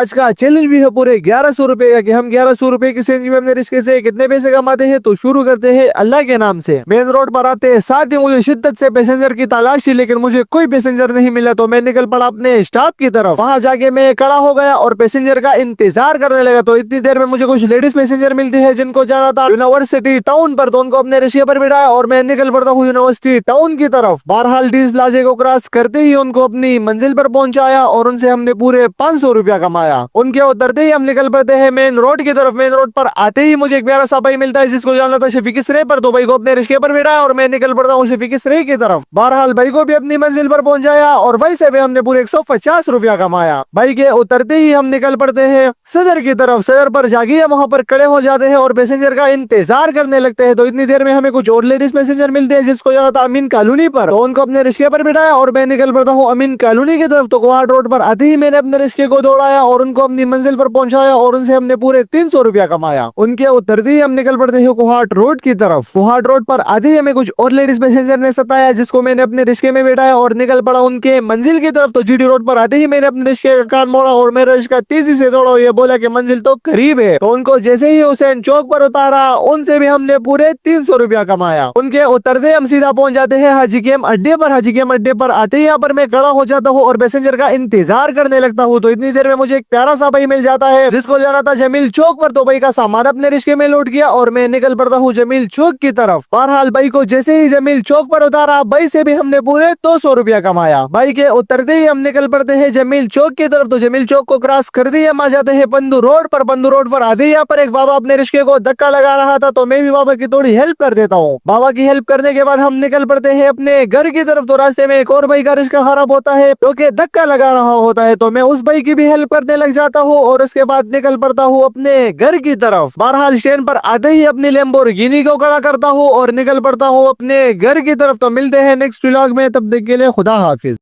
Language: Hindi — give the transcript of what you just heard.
आज का चैलेंज भी है पूरे 1100 रुपए का कि हम 1100 रुपए की सीएनजी में अपने रिश्ते से कितने पैसे कमाते हैं। तो शुरू करते हैं अल्लाह के नाम से। मेन रोड पर आते हैं साथ ही मुझे शिद्दत से पैसेंजर की तलाश थी, लेकिन मुझे कोई पैसेंजर नहीं मिला। तो मैं निकल पड़ा अपने स्टॉप की तरफ। वहां जाके मैं खड़ा हो गया और पैसेंजर का इंतजार करने लगा। तो इतनी देर में मुझे कुछ लेडीज पैसेंजर मिलती है जिनको जाना था यूनिवर्सिटी टाउन पर। तो उनको अपने रिक्शे पर बिठाया और मैं निकल पड़ता हूँ यूनिवर्सिटी टाउन की तरफ। बहरहाल डीज प्लाजे को क्रॉस करते ही उनको अपनी मंजिल पर पहुंचाया और उनसे हमने पूरे 500 रुपया कमाया। उनके उतरते ही हम निकल पड़ते हैं मेन रोड की तरफ। मेन रोड पर आते ही मुझे एक प्यारा सा भाई मिलता है जिसको जाना था शफीक सरे पर। तो भाई को अपने रिक्शे पर बिठाया और मैं निकल पड़ता हूँ शफीक सरे की तरफ। बहरहाल भाई को भी अपनी मंजिल पर पहुंचाया और भाई से भी हमने पूरे 150 रुपया कमाया। भाई के उतरते ही हम निकल पड़ते हैं सदर की तरफ। सदर पर जाके वहां पर खड़े हो जाते हैं और पैसेंजर का इंतजार करने लगते हैं। तो इतनी देर में हमें कुछ और लेडीज पैसेंजर मिलते हैं जिसको जाना था अमीन कॉलोनी पर। तो उनको अपने रिक्शे पर बिठाया और मैं निकल पड़ता हूँ अमीन कॉलोनी की तरफ। तो कोहाट रोड पर आते ही मैंने अपने रिक्शे को दौड़ाया और उनको अपनी मंजिल पर पहुंचाया और उनसे हमने पूरे 300 रुपया कमाया। उनके उतरते ही हम निकल पड़ते हैं कोहाट रोड की तरफ। कोहाट रोड पर आते ही हमें कुछ और लेडीज पैसेंजर ने सताया जिसको मैंने अपने रिक्शे में बैठाया और निकल पड़ा उनके मंजिल की तरफ। तो जीटी रोड पर आते ही मैंने अपने रिक्शे का कान मोड़ा और मेरा रिक्शा तेजी से दौड़ा और ये बोला कि मंजिल तो करीब है। तो उनको जैसे ही हुसैन चौक पर उतारा उनसे भी हमने पूरे 300 रुपया कमाया। उनके उतरते हम सीधा पहुंच जाते हैं हाजी गेम अड्डे पर। हाजी गेम अड्डे पर आते ही यहाँ पर मैं खड़ा हो जाता हूँ और पैसेंजर का इंतजार करने लगता हूँ। तो इतनी देर में मुझे एक प्यारा सा भाई मिल जाता है जिसको जाना था जमील चौक पर। तो भाई का सामान अपने रिक्शे में लौट गया और मैं निकल पड़ता हूँ जमील चौक की तरफ। बहरहाल भाई को जैसे ही जमील चौक पर उतारा भाई से भी हमने पूरे 200 रुपया कमाया। भाई के उतरते ही हम निकल पड़ते हैं जमील चौक की तरफ। तो जमील चौक को क्रॉस करते ही हम आ जाते हैं बंदू रोड पर। बंदू रोड पर आते ही यहाँ पर एक बाबा अपने रिक्शे को धक्का लगा रहा था। तो मैं भी बाबा की थोड़ी हेल्प कर देता हूँ। बाबा की हेल्प करने के बाद हम निकल पड़ते हैं अपने घर की तरफ। तो रास्ते में एक और भाई का रिक्शा खराब होता है क्योंकि धक्का लगा रहा होता है। तो मैं उस भाई की भी हेल्प करने लग जाता हूँ और उसके बाद निकल पड़ता हूँ अपने घर की तरफ। बहरहाल स्टैंड पर आते ही अपनी लैम्बोर्गिनी को खड़ा करता हूँ और निकल पड़ता हूँ अपने घर की तरफ। तो मिलते हैं नेक्स्ट व्लॉग में, तब तक के लिए खुदा हाफिज।